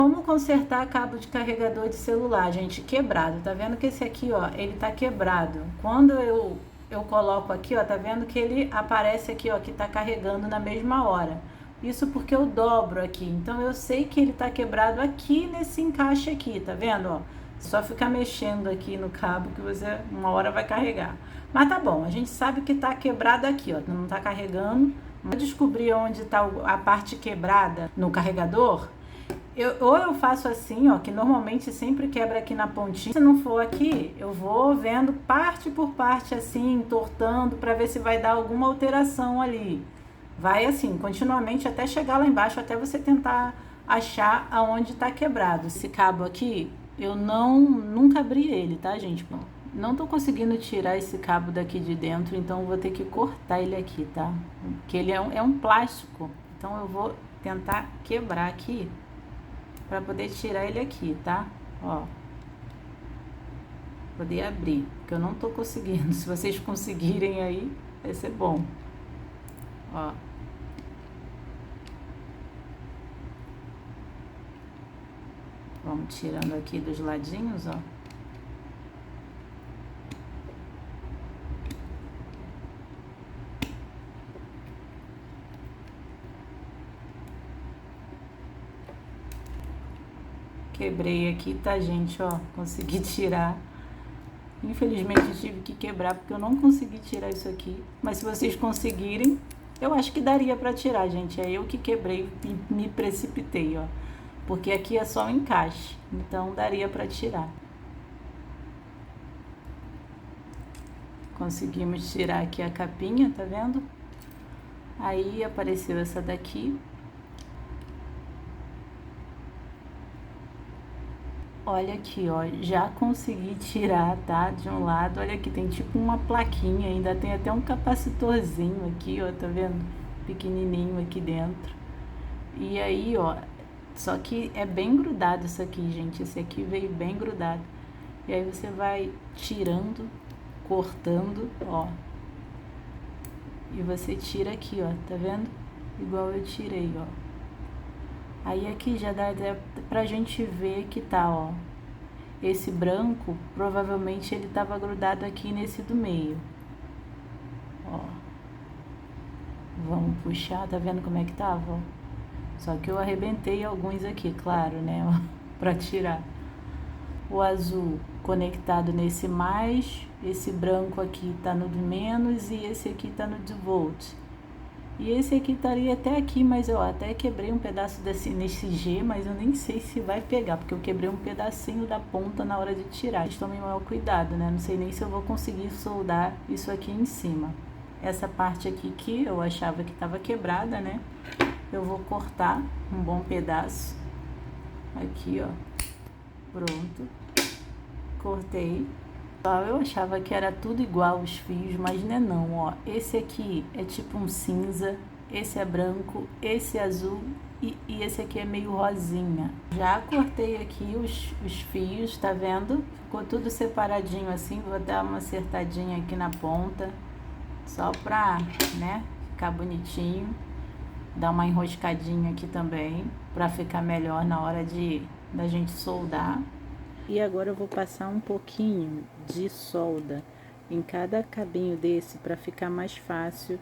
Como consertar cabo de carregador de celular, gente, quebrado. Tá vendo que esse aqui, ó, ele tá quebrado. Quando eu coloco aqui, ó, tá vendo que ele aparece aqui, ó, que tá carregando na mesma hora. Isso porque eu dobro aqui. Então eu sei que ele tá quebrado aqui nesse encaixe aqui, tá vendo, ó? Só ficar mexendo aqui no cabo que você uma hora vai carregar. Mas tá bom, a gente sabe que tá quebrado aqui, ó, não tá carregando. Para descobrir onde tá a parte quebrada no carregador, ou eu faço assim, ó, que normalmente sempre quebra aqui na pontinha. Se não for aqui, eu vou vendo parte por parte, assim, entortando, para ver se vai dar alguma alteração ali. Vai assim, continuamente, até chegar lá embaixo, até você tentar achar aonde tá quebrado. Esse cabo aqui, eu nunca abri ele, tá, gente? Não tô conseguindo tirar esse cabo daqui de dentro, então eu vou ter que cortar ele aqui, tá? Porque ele é um plástico, então eu vou tentar quebrar aqui para poder tirar ele aqui, tá? Ó, poder abrir, porque eu não tô conseguindo. Se vocês conseguirem aí, vai ser bom. Ó. Vamos tirando aqui dos ladinhos, ó. Quebrei aqui, tá, gente, ó, consegui tirar. Infelizmente tive que quebrar porque eu não consegui tirar isso aqui. Mas se vocês conseguirem, eu acho que daria pra tirar, gente. É eu que quebrei e me precipitei, ó. Porque aqui é só um encaixe, então daria pra tirar. Conseguimos tirar aqui a capinha, tá vendo? Aí apareceu essa daqui. Olha aqui, ó, já consegui tirar, tá? De um lado, olha aqui, tem tipo uma plaquinha, ainda tem até um capacitorzinho aqui, ó, tá vendo? Pequenininho aqui dentro. E aí, ó, só que é bem grudado isso aqui, gente, esse aqui veio bem grudado. E aí você vai tirando, cortando, ó. E você tira aqui, ó, tá vendo? Igual eu tirei, ó. Aí aqui já dá pra gente ver que tá, ó. Esse branco, provavelmente ele tava grudado aqui nesse do meio. Ó. Vamos puxar, tá vendo como é que tava, ó? Só que eu arrebentei alguns aqui, claro, né, ó, pra tirar. O azul conectado nesse mais, esse branco aqui tá no de menos e esse aqui tá no de volt. E esse aqui estaria até aqui, mas eu até quebrei um pedaço nesse G, mas eu nem sei se vai pegar, porque eu quebrei um pedacinho da ponta na hora de tirar. Tomem maior cuidado, né? Não sei nem se eu vou conseguir soldar isso aqui em cima. Essa parte aqui que eu achava que estava quebrada, né? Eu vou cortar um bom pedaço. Aqui, ó. Pronto. Cortei. Eu achava que era tudo igual os fios, mas não é não, ó. Esse aqui é tipo um cinza, esse é branco, esse é azul e esse aqui é meio rosinha. Já cortei aqui os fios, tá vendo? Ficou tudo separadinho assim, vou dar uma acertadinha aqui na ponta, só pra, né, ficar bonitinho. Dar uma enroscadinha aqui também, pra ficar melhor na hora da gente soldar. E agora eu vou passar um pouquinho de solda em cada cabinho desse para ficar mais fácil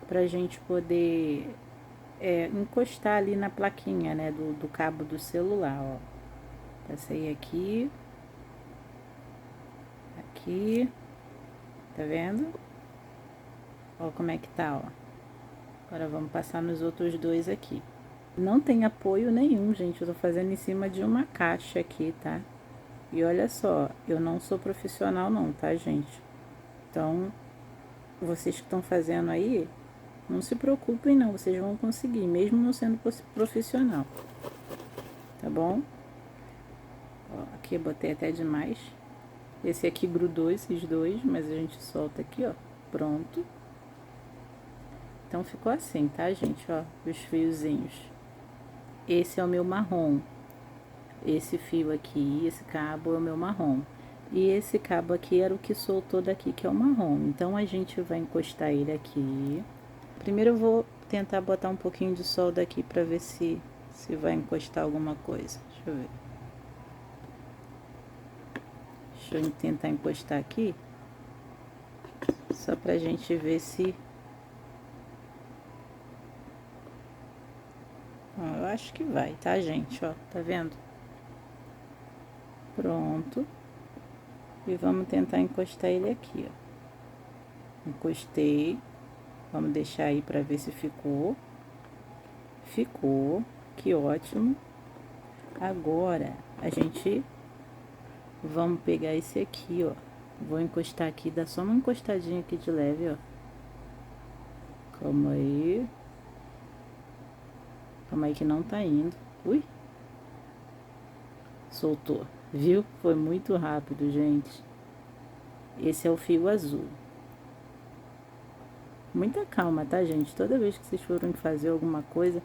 para a gente poder encostar ali na plaquinha, né, do cabo do celular, ó. Passei aqui, aqui, tá vendo? Ó como é que tá, ó. Agora vamos passar nos outros dois aqui. Não tem apoio nenhum, gente, eu tô fazendo em cima de uma caixa aqui, tá? E olha só, eu não sou profissional não, tá, gente? Então, vocês que estão fazendo aí, não se preocupem não, vocês vão conseguir, mesmo não sendo profissional. Tá bom? Ó, aqui eu botei até demais. Esse aqui grudou esses dois, mas a gente solta aqui, ó. Pronto. Então, ficou assim, tá, gente? Ó, os fiozinhos. Esse é o meu marrom. Esse fio aqui, esse cabo é o meu marrom. E esse cabo aqui era o que soltou daqui, que é o marrom. Então, a gente vai encostar ele aqui. Primeiro eu vou tentar botar um pouquinho de solda aqui pra ver se vai encostar alguma coisa. Deixa eu ver. Deixa eu tentar encostar aqui. Só pra gente ver se... Ó, eu acho que vai, tá, gente? Ó, tá vendo? Pronto. E vamos tentar encostar ele aqui, ó. Encostei. Vamos deixar aí pra ver se ficou. Ficou. Que ótimo. Agora, a gente... Vamos pegar esse aqui, ó. Vou encostar aqui, dá só uma encostadinha aqui de leve, ó. Calma aí. Calma aí que não tá indo. Ui. Soltou. Viu? Foi muito rápido, gente. Esse é o fio azul. Muita calma, tá, gente? Toda vez que vocês forem fazer alguma coisa,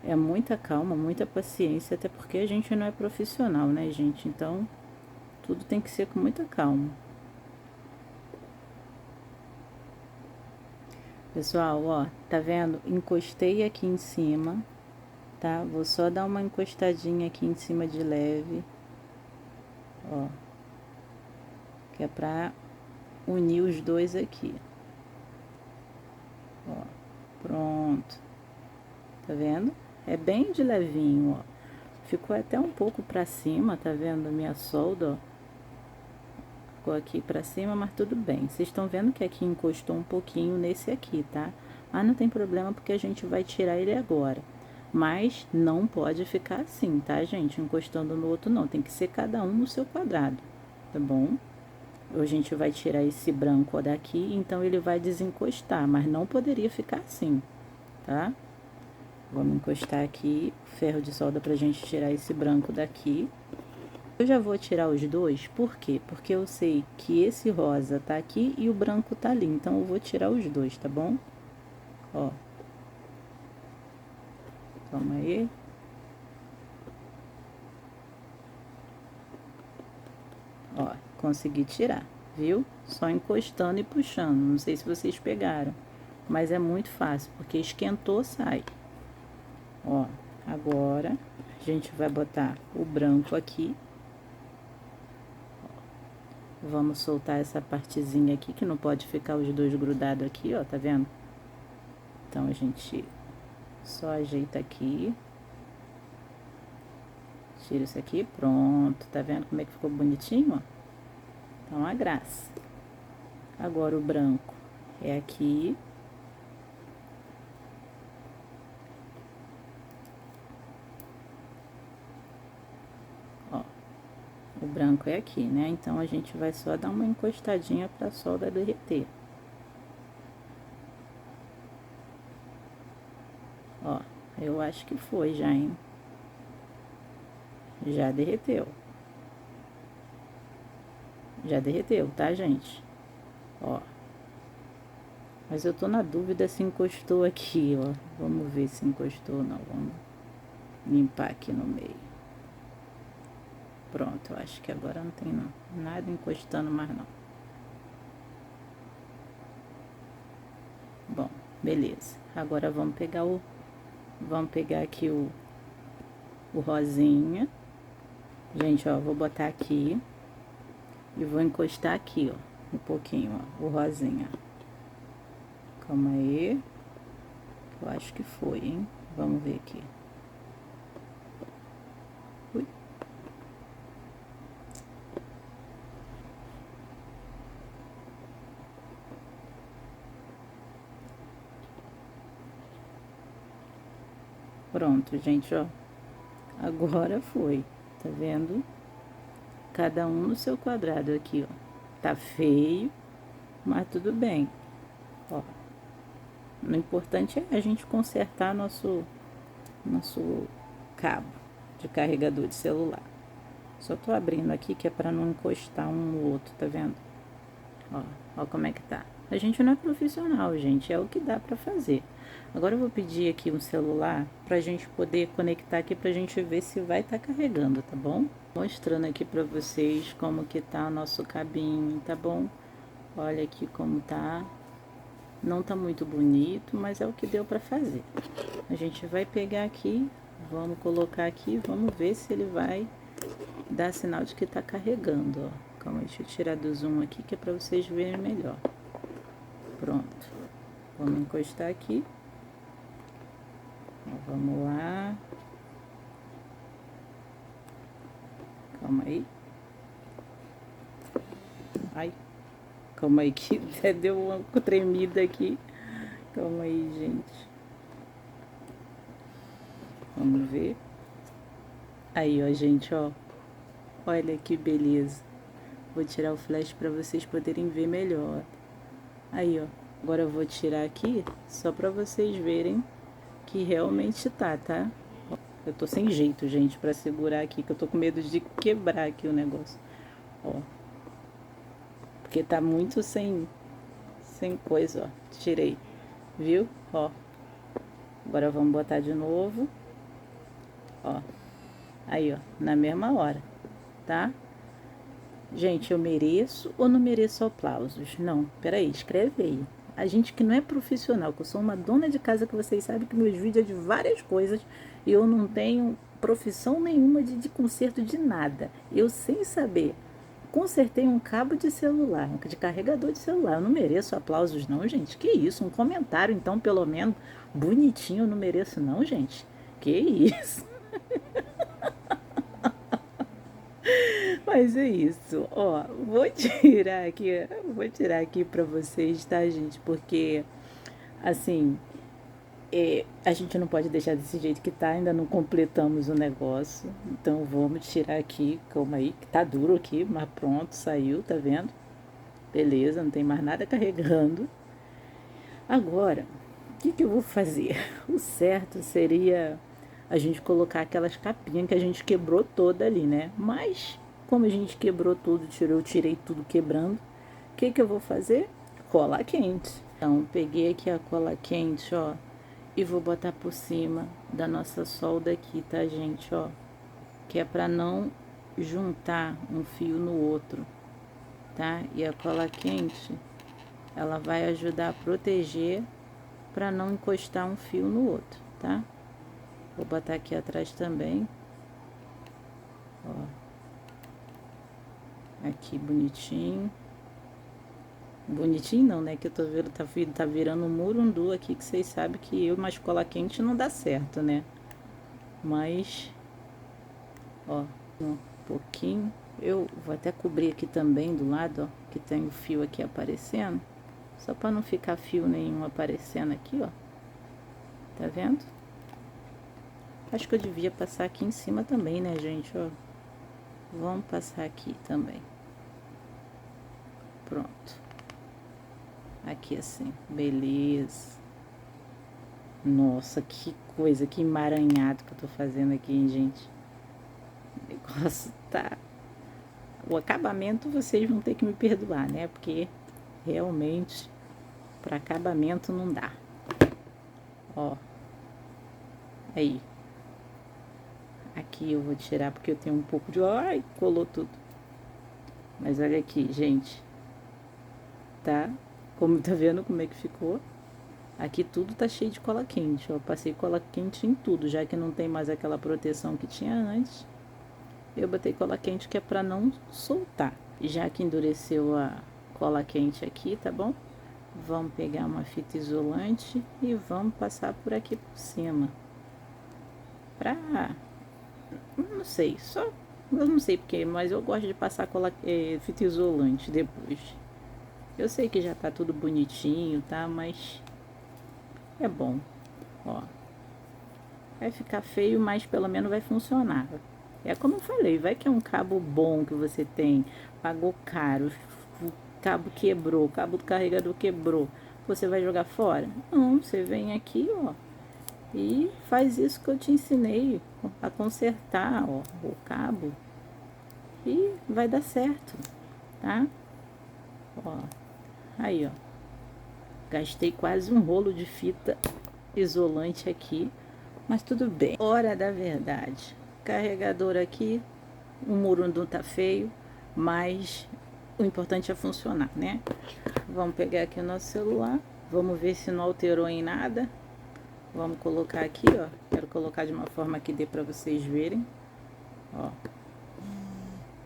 é muita calma, muita paciência, até porque a gente não é profissional, né, gente? Então, tudo tem que ser com muita calma. Pessoal, ó, tá vendo? Encostei aqui em cima, tá? Vou só dar uma encostadinha aqui em cima de leve, ó. Que é pra unir os dois aqui. Ó, pronto. Tá vendo? É bem de levinho, ó. Ficou até um pouco pra cima, tá vendo? A minha solda, ó. Ficou aqui pra cima, mas tudo bem. Vocês estão vendo que aqui encostou um pouquinho nesse aqui, tá? Mas não tem problema porque a gente vai tirar ele agora. Mas não pode ficar assim, tá, gente? Encostando no outro não. Tem que ser cada um no seu quadrado, tá bom? A gente vai tirar esse branco daqui, então ele vai desencostar, mas não poderia ficar assim, tá? Vamos encostar aqui, ferro de solda pra gente tirar esse branco daqui. Eu já vou tirar os dois, por quê? Porque eu sei que esse rosa tá aqui e o branco tá ali, então eu vou tirar os dois, tá bom? Ó. Calma aí. Ó, consegui tirar, viu? Só encostando e puxando, não sei se vocês pegaram, mas é muito fácil, porque esquentou, sai. Ó, agora a gente vai botar o branco aqui. Vamos soltar essa partezinha aqui, que não pode ficar os dois grudados aqui, ó, tá vendo? Então, a gente só ajeita aqui. Tira isso aqui, pronto. Tá vendo como é que ficou bonitinho, ó? Então, a graça. Agora, o branco é aqui. Ó, o branco é aqui, né? Então, a gente vai só dar uma encostadinha pra solda derreter. Ó, eu acho que foi já, hein? Já derreteu. Já derreteu, tá, gente? Ó. Mas eu tô na dúvida se encostou aqui, ó. Vamos ver se encostou ou não. Vamos limpar aqui no meio. Pronto, eu acho que agora não tem não. Nada encostando mais não. Bom, beleza. Agora vamos pegar o... Vamos pegar aqui o rosinha. Gente, ó, vou botar aqui. E vou encostar aqui, ó. Um pouquinho, ó. O rosinha. Calma aí. Eu acho que foi, hein? Vamos ver aqui. Ui. Pronto, gente, ó. Agora foi. Tá vendo? Cada um no seu quadrado aqui, ó. Tá feio, mas tudo bem. Ó. O importante é a gente consertar nosso cabo de carregador de celular. Só tô abrindo aqui que é pra não encostar um no outro, tá vendo? Ó como é que tá. A gente não é profissional, gente, é o que dá pra fazer. Agora eu vou pedir aqui um celular pra gente poder conectar aqui pra gente ver se vai tá carregando, tá bom? Mostrando aqui pra vocês como que tá o nosso cabinho, tá bom? Olha aqui como tá. Não tá muito bonito, mas é o que deu pra fazer. A gente vai pegar aqui, Vamos colocar aqui, vamos ver se ele vai dar sinal de que tá carregando, ó. Calma, deixa eu tirar do zoom aqui, que é pra vocês verem melhor. Pronto. Vamos encostar aqui. Ó, vamos lá. Calma aí. Ai. Calma aí que até deu uma tremida aqui. Calma aí, gente. Vamos ver. Aí, ó, gente, ó. Olha que beleza. Vou tirar o flash para vocês poderem ver melhor. Aí, ó. Agora eu vou tirar aqui só para vocês verem que realmente tá? Eu tô sem jeito, gente, para segurar aqui, que eu tô com medo de quebrar aqui o negócio. Ó. Porque tá muito sem coisa, ó. Tirei. Viu? Ó. Agora vamos botar de novo. Ó. Aí, ó. Na mesma hora. Tá? Gente, eu mereço ou não mereço aplausos? Não, peraí, escreve aí. A gente que não é profissional, que eu sou uma dona de casa, que vocês sabem que meus vídeos é de várias coisas e eu não tenho profissão nenhuma de conserto de nada. Eu, sem saber, consertei um cabo de celular, de carregador de celular. Eu não mereço aplausos não, gente. Que isso? Um comentário, então, pelo menos, bonitinho, eu não mereço não, gente. Que isso? Mas é isso, ó, vou tirar aqui pra vocês, tá, gente? Porque, assim, a gente não pode deixar desse jeito que tá, ainda não completamos o negócio. Então vamos tirar aqui, calma aí, que tá duro aqui, mas pronto, saiu, tá vendo? Beleza, não tem mais nada carregando. Agora, o que eu vou fazer? O certo seria a gente colocar aquelas capinhas que a gente quebrou toda ali, né? Mas, como a gente quebrou tudo, eu tirei tudo quebrando, o que eu vou fazer? Cola quente. Então, peguei aqui a cola quente, ó, e vou botar por cima da nossa solda aqui, tá, gente, ó? Que é pra não juntar um fio no outro, tá? E a cola quente, ela vai ajudar a proteger para não encostar um fio no outro, tá? Vou botar aqui atrás também. Ó. Aqui bonitinho. Bonitinho não, né? Que eu tô vendo, tá virando um murundu aqui, que vocês sabem que eu, uma escola quente não dá certo, né? Mas, ó, um pouquinho. Eu vou até cobrir aqui também do lado, ó, que tem o fio aqui aparecendo. Só para não ficar fio nenhum aparecendo aqui, ó. Tá vendo? Acho que eu devia passar aqui em cima também, né, gente, ó. Vamos passar aqui também. Pronto. Aqui assim, beleza. Nossa, que coisa, que emaranhado que eu tô fazendo aqui, hein, gente. O negócio tá... O acabamento vocês vão ter que me perdoar, né? Porque realmente, para acabamento não dá. Ó. Aí. Aqui eu vou tirar porque eu tenho um pouco de... Ai, colou tudo. Mas olha aqui, gente. Tá? Como tá vendo como é que ficou? Aqui tudo tá cheio de cola quente, ó. Passei cola quente em tudo, já que não tem mais aquela proteção que tinha antes. Eu botei cola quente que é pra não soltar. Já que endureceu a cola quente aqui, tá bom? Vamos pegar uma fita isolante e vamos passar por aqui por cima. Pra... Não sei, só... Eu não sei porque, mas eu gosto de passar fita isolante depois. Eu sei que já tá tudo bonitinho, tá? Mas é bom, ó. Vai ficar feio, mas pelo menos vai funcionar. É como eu falei, vai que é um cabo bom que você tem, pagou caro, o cabo quebrou, o cabo do carregador quebrou, você vai jogar fora? Não, você vem aqui, ó, e faz isso que eu te ensinei a consertar, ó, o cabo, e vai dar certo, tá? Ó, aí, ó, gastei quase um rolo de fita isolante aqui, mas tudo bem. Hora da verdade. Carregador aqui, o murundu tá feio, mas o importante é funcionar, né? Vamos pegar aqui o nosso celular, vamos ver se não alterou em nada. Vamos colocar aqui, ó. Quero colocar de uma forma que dê pra vocês verem. Ó.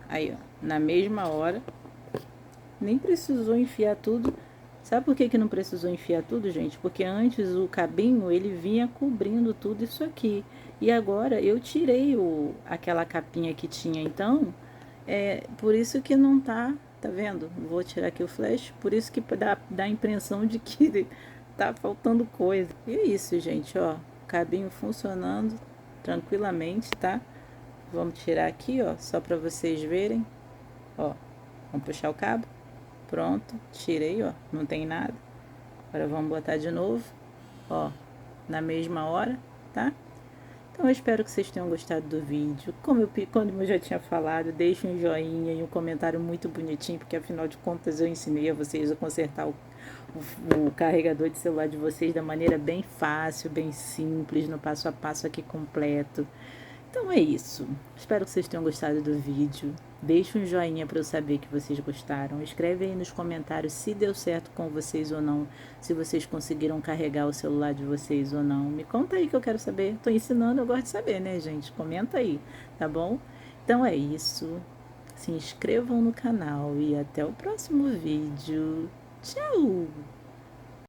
Aí, ó. Na mesma hora. Nem precisou enfiar tudo. Sabe por que que não precisou enfiar tudo, gente? Porque antes o cabinho, ele vinha cobrindo tudo isso aqui. E agora eu tirei aquela capinha que tinha. Então, por isso que não tá vendo? Vou tirar aqui o flash. Por isso que dá a impressão de que tá faltando coisa. E é isso, gente, ó. Cabinho funcionando tranquilamente, tá? Vamos tirar aqui, ó, só pra vocês verem. Ó, vamos puxar o cabo. Pronto, tirei, ó, não tem nada. Agora vamos botar de novo, ó, na mesma hora, tá? Então eu espero que vocês tenham gostado do vídeo. Como eu já tinha falado, deixe um joinha e um comentário muito bonitinho, porque afinal de contas eu ensinei a vocês a consertar o carregador de celular de vocês da maneira bem fácil, bem simples, no passo a passo aqui completo. Então é isso. Espero que vocês tenham gostado do vídeo. Deixe um joinha para eu saber que vocês gostaram. Escreve aí nos comentários se deu certo com vocês ou não. Se vocês conseguiram carregar o celular de vocês ou não. Me conta aí que eu quero saber. Tô ensinando, eu gosto de saber, né, gente? Comenta aí, tá bom? Então é isso. Se inscrevam no canal e até o próximo vídeo. Tchau!